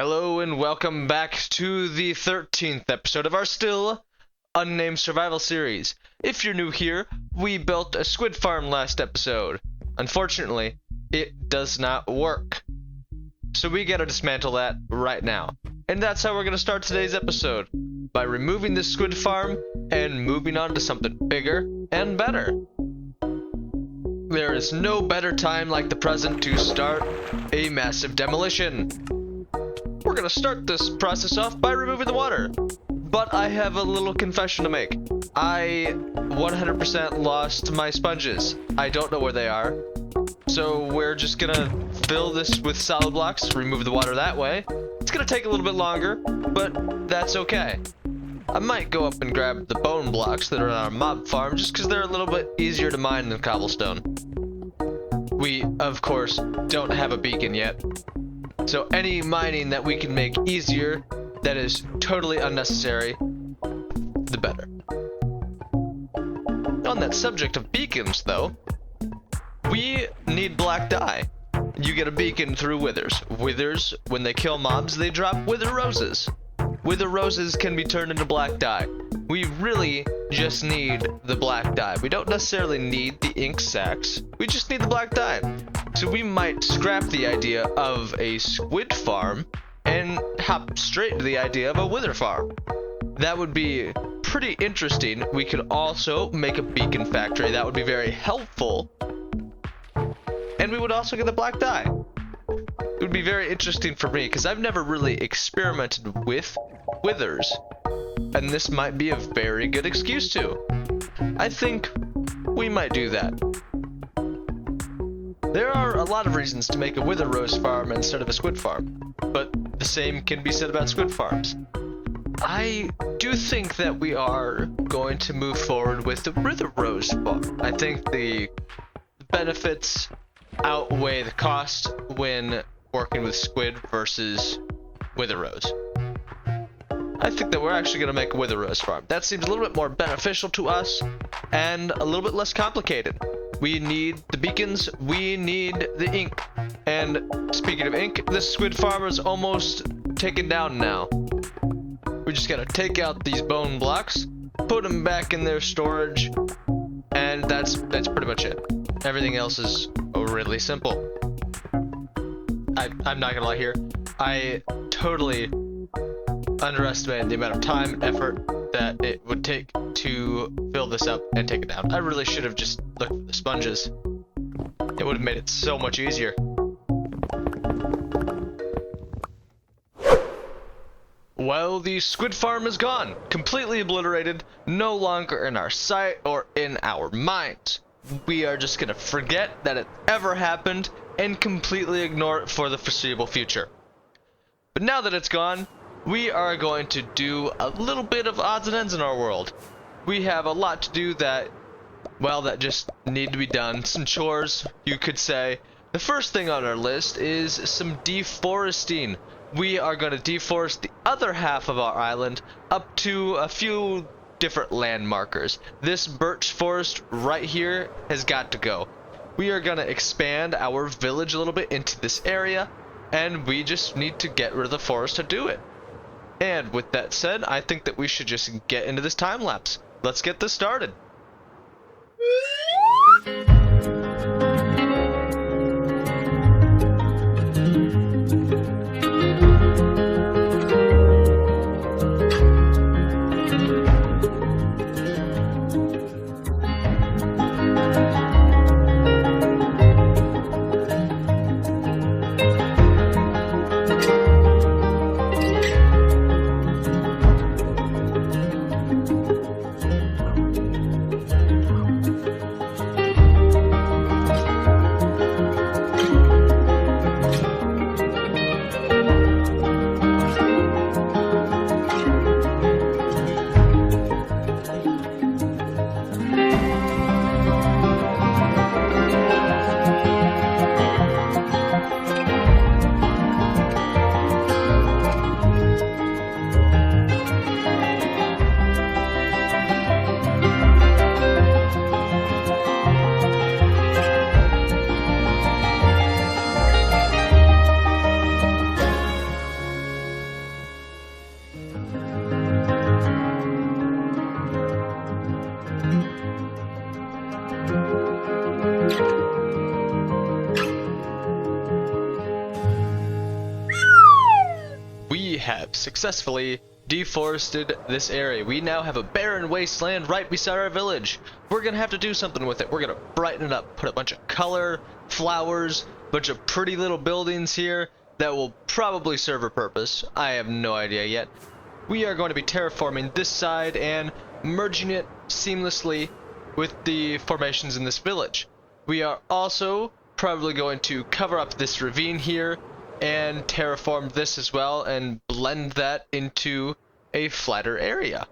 Hello and welcome back to the 13th episode of our still unnamed survival series. If you're new here, we built a squid farm last episode. Unfortunately, it does not work. So we gotta dismantle that right now. And that's how we're gonna start today's episode, by removing this squid farm and moving on to something bigger and better. There is no better time like the present to start a massive demolition. We're gonna start this process off by removing the water. But I have a little confession to make. I 100% lost my sponges. I don't know where they are. So we're just gonna fill this with solid blocks, remove the water that way. It's gonna take a little bit longer, but that's okay. I might go up and grab the bone blocks that are on our mob farm just because they're a little bit easier to mine than cobblestone. We, of course, don't have a beacon yet. So any mining that we can make easier that is totally unnecessary, the better. On that subject of beacons, though, we need black dye. You get a beacon through withers. Withers, when they kill mobs, they drop wither roses. Wither roses can be turned into black dye. We really just need the black dye. We don't necessarily need the ink sacks. We just need the black dye. So we might scrap the idea of a squid farm and hop straight to the idea of a wither farm. That would be pretty interesting. We could also make a beacon factory. That would be very helpful. And we would also get the black dye. It would be very interesting for me because I've never really experimented with withers. And this might be a very good excuse to. I think we might do that. There are a lot of reasons to make a wither rose farm instead of a squid farm, but the same can be said about squid farms. I do think that we are going to move forward with the wither rose farm. I think the benefits outweigh the cost when working with squid versus wither rose. I think that we're actually going to make a wither rose farm. That seems a little bit more beneficial to us and a little bit less complicated. We need the beacons, we need the ink. And speaking of ink, this squid farm is almost taken down now. We just gotta take out these bone blocks, put them back in their storage, and that's pretty much it. Everything else is really simple. I'm not gonna lie here. I totally underestimated the amount of time and effort that it would take to fill this up and take it down. I really should have just looked for the sponges. It would have made it so much easier. Well, the squid farm is gone, completely obliterated, no longer in our sight or in our minds. We are just gonna forget that it ever happened and completely ignore it for the foreseeable future. But now that it's gone, we are going to do a little bit of odds and ends in our world. We have a lot to do that just need to be done. Some chores, you could say. The first thing on our list is some deforesting. We are going to deforest the other half of our island up to a few different land markers. This birch forest right here has got to go. We are going to expand our village a little bit into this area, and we just need to get rid of the forest to do it. And with that said, I think that we should just get into this time lapse. Let's get this started. successfully deforested this area. We now have a barren wasteland right beside our village. We're gonna have to do something with it. We're gonna brighten it up, put a bunch of color, flowers, bunch of pretty little buildings here that will probably serve a purpose. I have no idea yet. We are going to be terraforming this side and merging it seamlessly with the formations in this village. We are also probably going to cover up this ravine here and terraform this as well and blend that into a flatter area.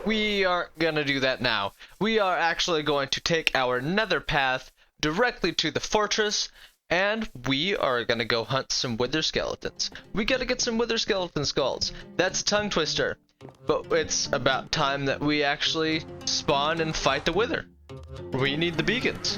We aren't gonna do that now. We are actually going to take our nether path directly to the fortress, and we are gonna go hunt some wither skeletons. We gotta get some wither skeleton skulls. That's a tongue twister, but it's about time that we actually spawn and fight the wither. We need the beacons.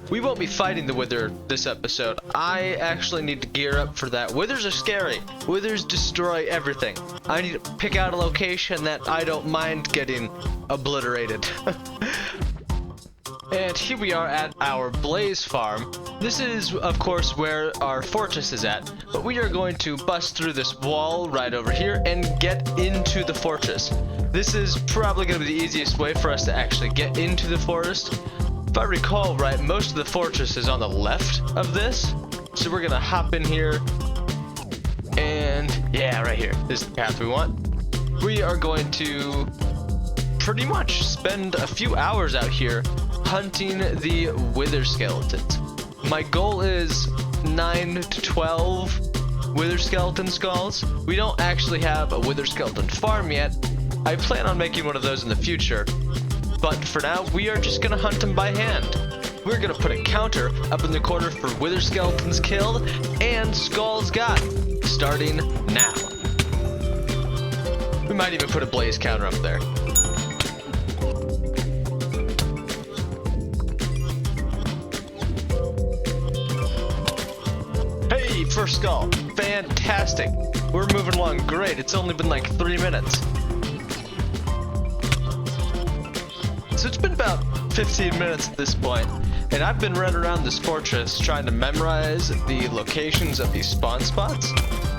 We won't be fighting the wither this episode. I actually need to gear up for that. Withers are scary. Withers destroy everything. I need to pick out a location that I don't mind getting obliterated. And here we are at our blaze farm. This is, of course, where our fortress is at. But we are going to bust through this wall right over here and get into the fortress. This is probably going to be the easiest way for us to actually get into the forest. If I recall right, most of the fortress is on the left of this, so we're gonna hop in here, and yeah, right here. This is the path we want. We are going to pretty much spend a few hours out here hunting the wither skeletons. My goal is 9 to 12 wither skeleton skulls. We don't actually have a wither skeleton farm yet. I plan on making one of those in the future. But for now, we are just gonna hunt them by hand. We're gonna put a counter up in the corner for wither skeletons killed and skulls got, starting now. We might even put a blaze counter up there. Hey, first skull, fantastic. We're moving along great. It's only been like 3 minutes. So it's been about 15 minutes at this point, and I've been running around this fortress trying to memorize the locations of these spawn spots,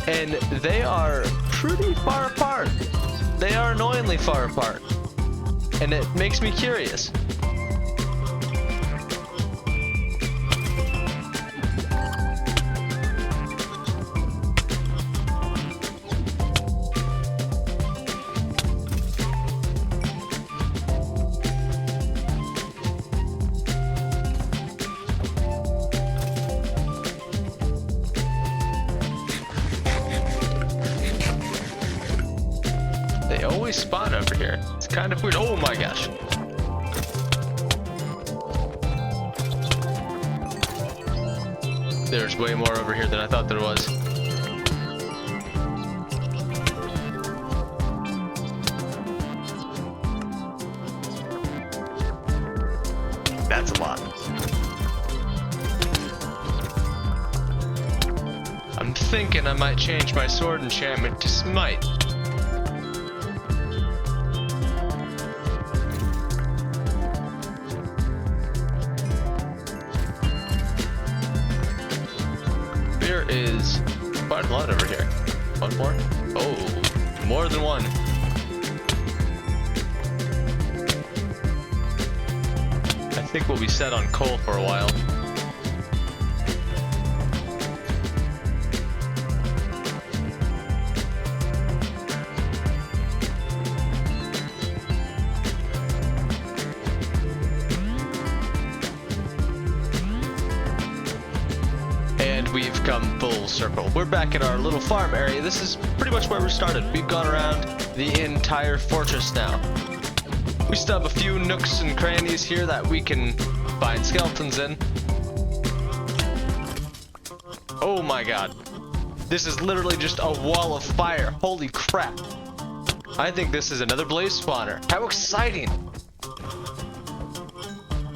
and they are pretty far apart. They are annoyingly far apart, and it makes me curious. They always spawn over here. It's kind of weird. Oh my gosh. There's way more over here than I thought there was. That's a lot. I'm thinking I might change my sword enchantment to smite. There is quite a lot over here. One more? Oh, more than one. I think we'll be set on coal for a while. We've come full circle. We're back at our little farm area. This is pretty much where we started. We've gone around the entire fortress now. We still have a few nooks and crannies here that we can find skeletons in. Oh my god. This is literally just a wall of fire. Holy crap. I think this is another blaze spawner. How exciting.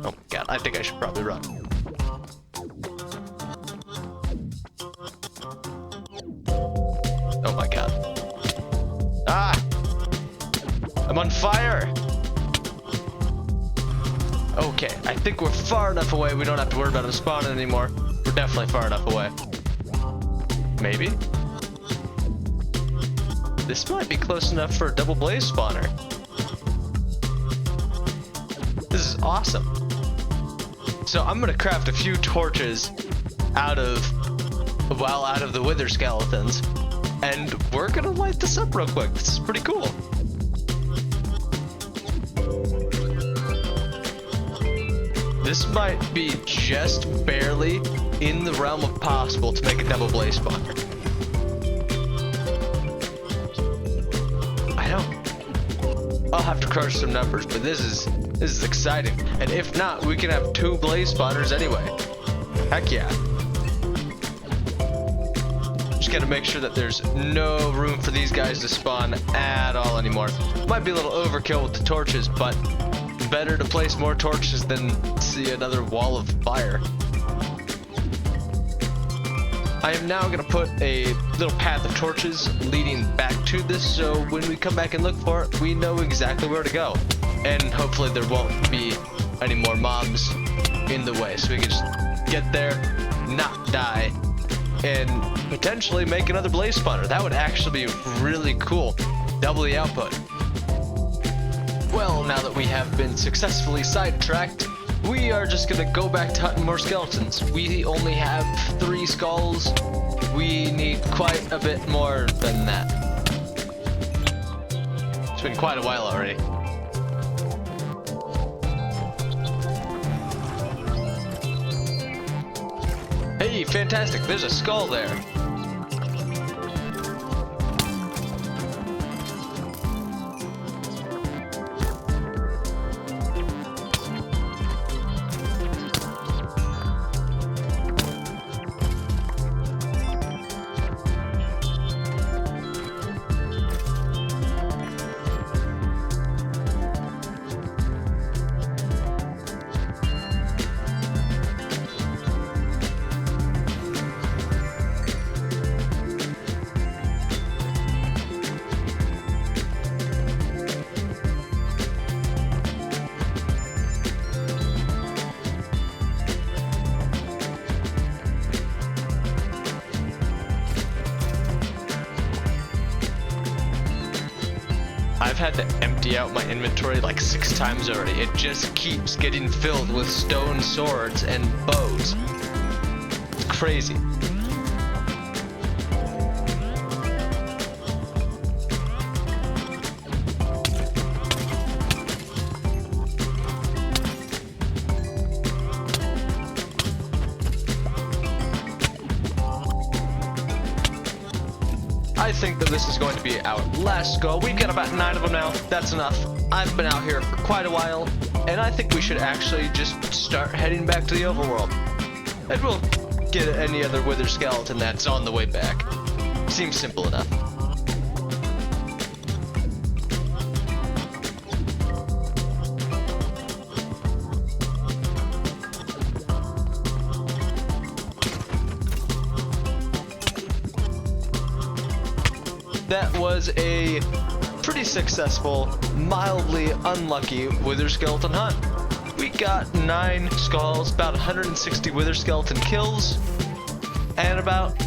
Oh my god, I think I should probably run. Oh my god. Ah! I'm on fire! Okay, I think we're far enough away we don't have to worry about them spawning anymore. We're definitely far enough away. Maybe. This might be close enough for a double blaze spawner. This is awesome. So I'm gonna craft a few torches out of the wither skeletons, and we're gonna light this up real quick. This is pretty cool. This might be just barely in the realm of possible to make a double blaze spawner. I know. I'll have to crush some numbers, but this is exciting. And if not, we can have 2 blaze spawners anyway. Heck yeah. Just gotta make sure that there's no room for these guys to spawn at all anymore. Might be a little overkill with the torches, but better to place more torches than see another wall of fire. I am now gonna put a little path of torches leading back to this, so when we come back and look for it, we know exactly where to go. And hopefully there won't be any more mobs in the way, so we can just get there, not die, and potentially make another blaze spawner. That would actually be really cool. Double the output. Well, now that we have been successfully sidetracked, we are just gonna go back to hunting more skeletons. We only have 3 skulls. We need quite a bit more than that. It's been quite a while already. Hey, fantastic, there's a skull there. I've had to empty out my inventory like 6 times already. It just keeps getting filled with stone swords and bows. It's crazy. I think that this is going to be our last skull. We've got about 9 of them now. That's enough. I've been out here for quite a while, and I think we should actually just start heading back to the overworld. And we'll get any other wither skeleton that's on the way back. Seems simple enough. That was a pretty successful, mildly unlucky wither skeleton hunt. We got 9 skulls, about 160 wither skeleton kills, and about,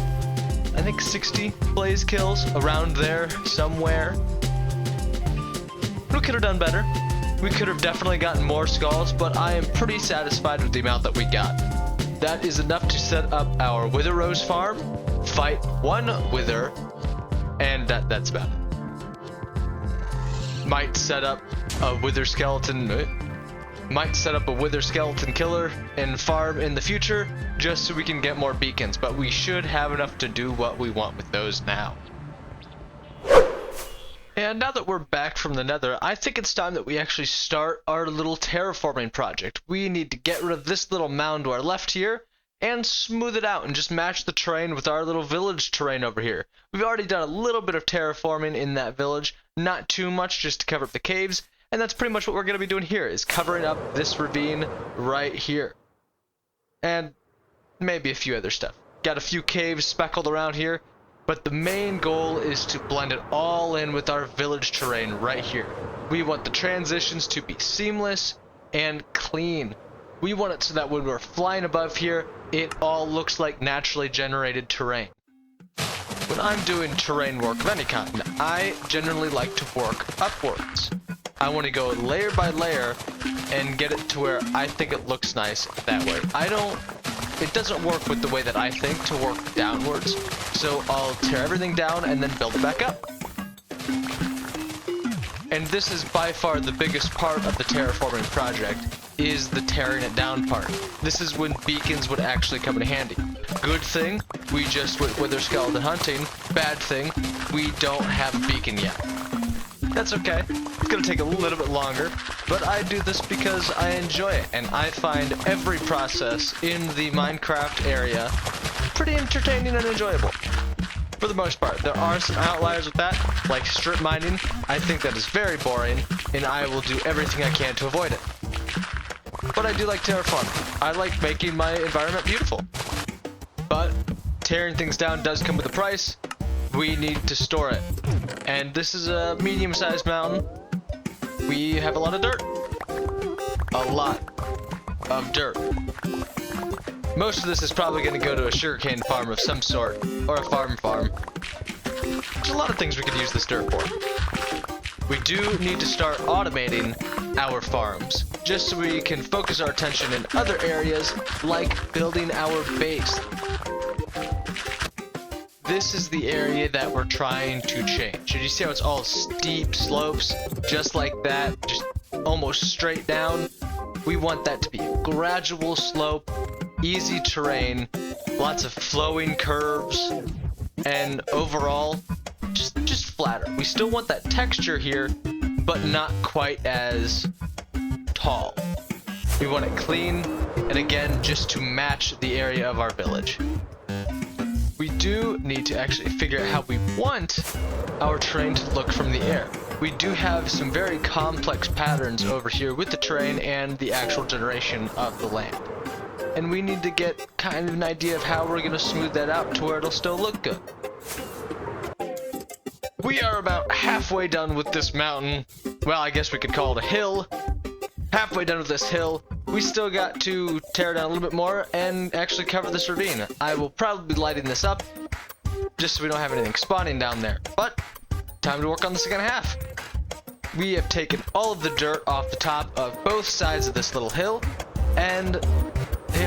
I think, 60 blaze kills around there somewhere. We could have done better. We could have definitely gotten more skulls, but I am pretty satisfied with the amount that we got. That is enough to set up our wither rose farm, fight 1 wither, and that's about it. Might set up a wither skeleton killer and farm in the future just so we can get more beacons, but we should have enough to do what we want with those now. And now that we're back from the nether, I think it's time that we actually start our little terraforming project. We need to get rid of this little mound to our left here and smooth it out and just match the terrain with our little village terrain over here. We've already done a little bit of terraforming in that village, not too much, just to cover up the caves, and that's pretty much what we're going to be doing here, is covering up this ravine right here. And maybe a few other stuff. Got a few caves speckled around here, but the main goal is to blend it all in with our village terrain right here. We want the transitions to be seamless and clean. We want it so that when we're flying above here, it all looks like naturally generated terrain. when I'm doing terrain work of any kind, I generally like to work upwards. I want to go layer by layer and get it to where I think it looks nice that way. It doesn't work with the way that I think to work downwards, so I'll tear everything down and then build it back up. And this is by far the biggest part of the terraforming project, is the tearing it down part. This is when beacons would actually come in handy. Good thing, we just went wither skeleton hunting. Bad thing, we don't have a beacon yet. That's okay. It's gonna take a little bit longer, but I do this because I enjoy it, and I find every process in the Minecraft area pretty entertaining and enjoyable. For the most part. There are some outliers with that, like strip mining. I think that is very boring, and I will do everything I can to avoid it. But I do like terraforming. I like making my environment beautiful. But tearing things down does come with a price. We need to store it. And this is a medium-sized mountain. We have a lot of dirt. A lot of dirt. Most of this is probably going to go to a sugarcane farm of some sort, or a farm. There's a lot of things we could use this dirt for. We do need to start automating our farms, just so we can focus our attention in other areas, like building our base. This is the area that we're trying to change. And you see how it's all steep slopes, just like that, just almost straight down? We want that to be a gradual slope, easy terrain, lots of flowing curves, and overall, just flatter. We still want that texture here, but not quite as tall. We want it clean, and again, just to match the area of our village. We do need to actually figure out how we want our terrain to look from the air. We do have some very complex patterns over here with the terrain and the actual generation of the land. And we need to get kind of an idea of how we're going to smooth that out to where it'll still look good. We are about halfway done with this mountain. Well, I guess we could call it a hill. Halfway done with this hill. We still got to tear down a little bit more and actually cover this ravine. I will probably be lighting this up just so we don't have anything spawning down there. But time to work on the second half. We have taken all of the dirt off the top of both sides of this little hill, and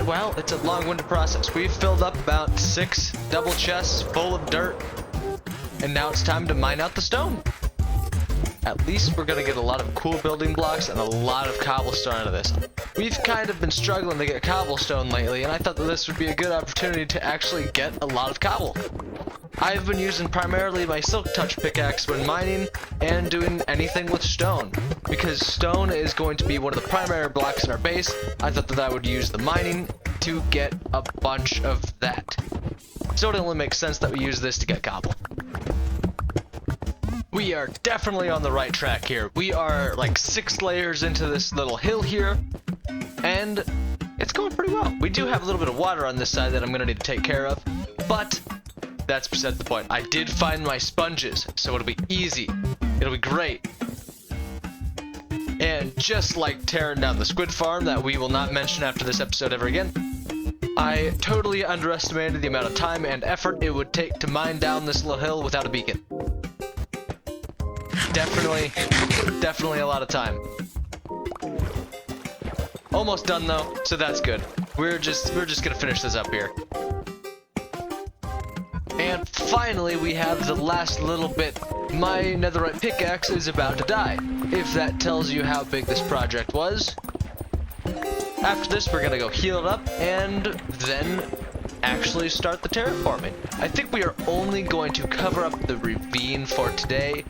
well, it's a long-winded process. We've filled up about 6 double chests full of dirt, and now it's time to mine out the stone. At least we're gonna get a lot of cool building blocks and a lot of cobblestone out of this. We've kind of been struggling to get cobblestone lately, and I thought that this would be a good opportunity to actually get a lot of cobble. I've been using primarily my silk touch pickaxe when mining and doing anything with stone, because stone is going to be one of the primary blocks in our base. I thought that I would use the mining to get a bunch of that. So it only makes sense that we use this to get cobble. We are definitely on the right track here. We are like 6 layers into this little hill here, and it's going pretty well. We do have a little bit of water on this side that I'm going to need to take care of, but that's beside the point. I did find my sponges, so it'll be easy. It'll be great. And just like tearing down the squid farm that we will not mention after this episode ever again, I totally underestimated the amount of time and effort it would take to mine down this little hill without a beacon. Definitely a lot of time. Almost done though, so that's good. We're just gonna finish this up here. And finally, we have the last little bit. My netherite pickaxe is about to die, if that tells you how big this project was. After this, we're gonna go heal it up and then actually start the terraforming. I think we are only going to cover up the ravine for today,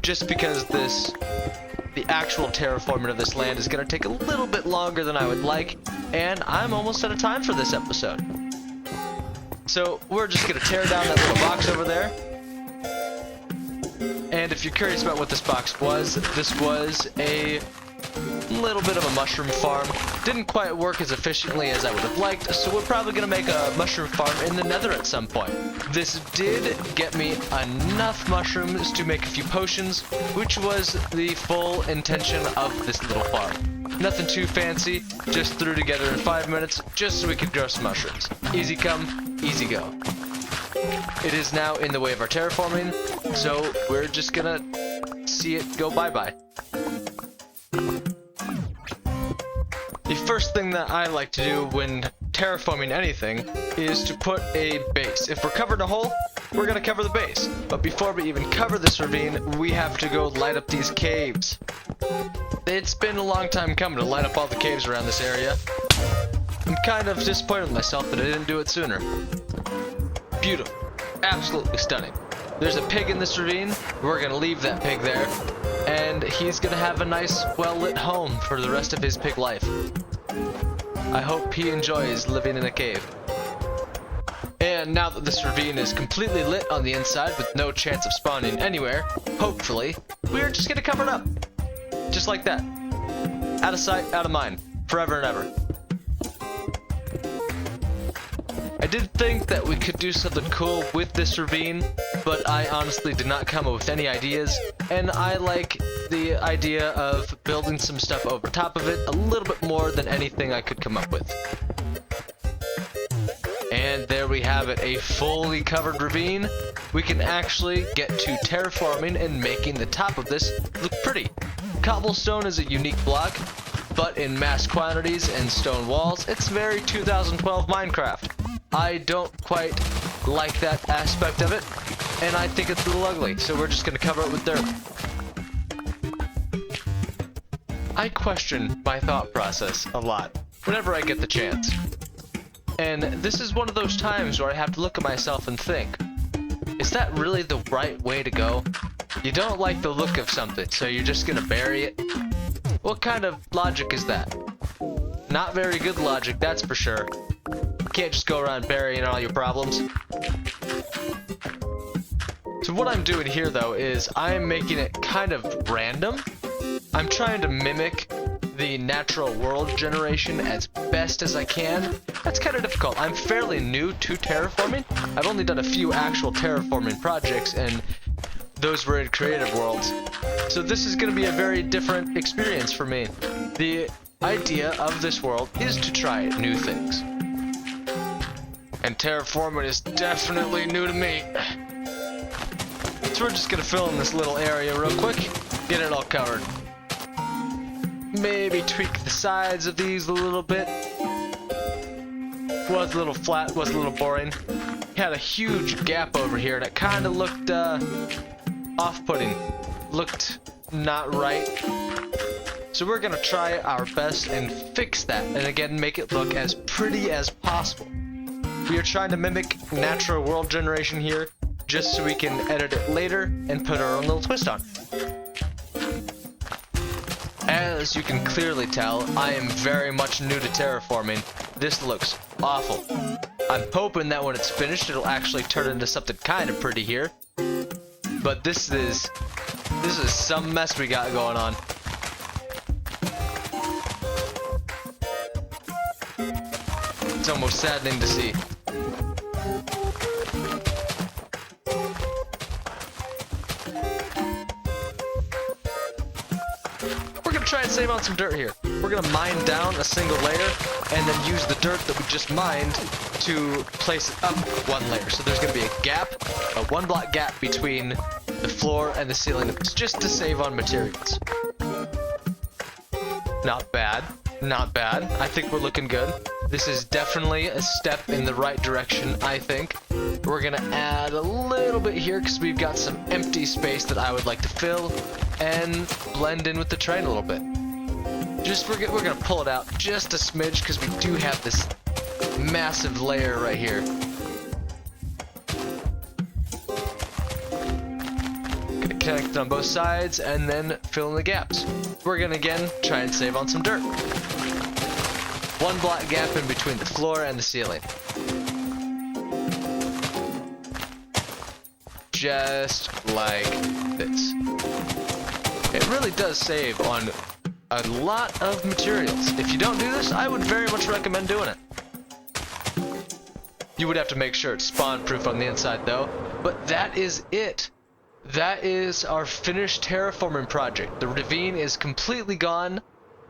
just because the actual terraforming of this land is going to take a little bit longer than I would like, and I'm almost out of time for this episode. So we're just going to tear down that little box over there. And if you're curious about what this box was, this was a little bit of a mushroom farm. Didn't quite work as efficiently as I would have liked, so we're probably going to make a mushroom farm in the nether at some point. This did get me enough mushrooms to make a few potions, which was the full intention of this little farm. Nothing too fancy, just threw together in 5 minutes, just so we could grow some mushrooms. Easy come, easy go. It is now in the way of our terraforming, so we're just gonna see it go bye-bye. The first thing that I like to do when terraforming anything is to put a base. If we're covering a hole, we're gonna cover the base. But before we even cover this ravine, we have to go light up these caves. It's been a long time coming to light up all the caves around this area. I'm kind of disappointed with myself that I didn't do it sooner. Beautiful. Absolutely stunning. There's a pig in this ravine. We're gonna leave that pig there. And he's gonna have a nice, well-lit home for the rest of his pig life. I hope he enjoys living in a cave. And now that this ravine is completely lit on the inside with no chance of spawning anywhere, hopefully, we're just gonna cover it up. Just like that. Out of sight, out of mind. Forever and ever. I did think that we could do something cool with this ravine, but I honestly did not come up with any ideas, and I like the idea of building some stuff over top of it a little bit more than anything I could come up with. And there we have it, a fully covered ravine. We can actually get to terraforming and making the top of this look pretty. Cobblestone is a unique block, but in mass quantities and stone walls, it's very 2012 Minecraft. I don't quite like that aspect of it, and I think it's a little ugly, so we're just gonna cover it with dirt. I question my thought process a lot whenever I get the chance. And this is one of those times where I have to look at myself and think, is that really the right way to go? You don't like the look of something, so you're just gonna bury it? What kind of logic is that? Not very good logic, that's for sure. You can't just go around burying all your problems. So what I'm doing here though is I'm making it kind of random. I'm trying to mimic the natural world generation as best as I can. That's kind of difficult. I'm fairly new to terraforming. I've only done a few actual terraforming projects, and those were in creative worlds. So this is going to be a very different experience for me. The idea of this world is to try new things. And terraforming is definitely new to me. So we're just going to fill in this little area real quick, get it all covered. Maybe tweak the sides of these a little bit. Was a little flat, was a little boring. Had a huge gap over here that kind of looked off-putting. Looked not right. So we're gonna try our best and fix that, and again make it look as pretty as possible. We are trying to mimic natural world generation here, just so we can edit it later and put our own little twist on. As you can clearly tell, I am very much new to terraforming. This looks awful. I'm hoping that when it's finished, it'll actually turn into something kind of pretty here. But this is some mess we got going on. It's almost saddening to see. Try and save on some dirt here. We're gonna mine down a single layer and then use the dirt that we just mined to place it up one layer. So there's gonna be a gap, a 1 block gap between the floor and the ceiling. It's just to save on materials. Not bad, not bad. I think we're looking good. This is definitely a step in the right direction, I think. We're gonna add a little bit here because we've got some empty space that I would like to fill and blend in with the terrain a little bit. We're gonna pull it out just a smidge because we do have this massive layer right here. Gonna connect it on both sides and then fill in the gaps. We're gonna again try and save on some dirt. 1 block gap in between the floor and the ceiling. Just like this. It really does save on a lot of materials. If you don't do this, I would very much recommend doing it. You would have to make sure it's spawn proof on the inside though. But that is it. That is our finished terraforming project. The ravine is completely gone.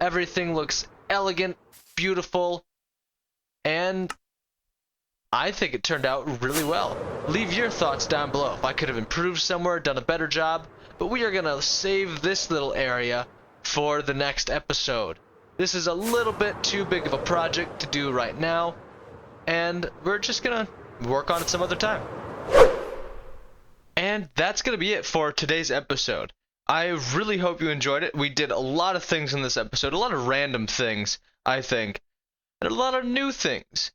Everything looks elegant, beautiful, and I think it turned out really well. Leave your thoughts down below if I could have improved somewhere, done a better job, but we are gonna save this little area for the next episode. This is a little bit too big of a project to do right now, and we're just gonna work on it some other time. And that's gonna be it for today's episode. I really hope you enjoyed it. We did a lot of things in this episode, a lot of random things, I think, and a lot of new things.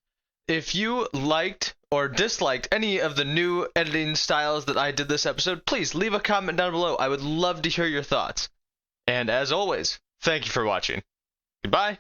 If you liked or disliked any of the new editing styles that I did this episode, please leave a comment down below. I would love to hear your thoughts. And as always, thank you for watching. Goodbye.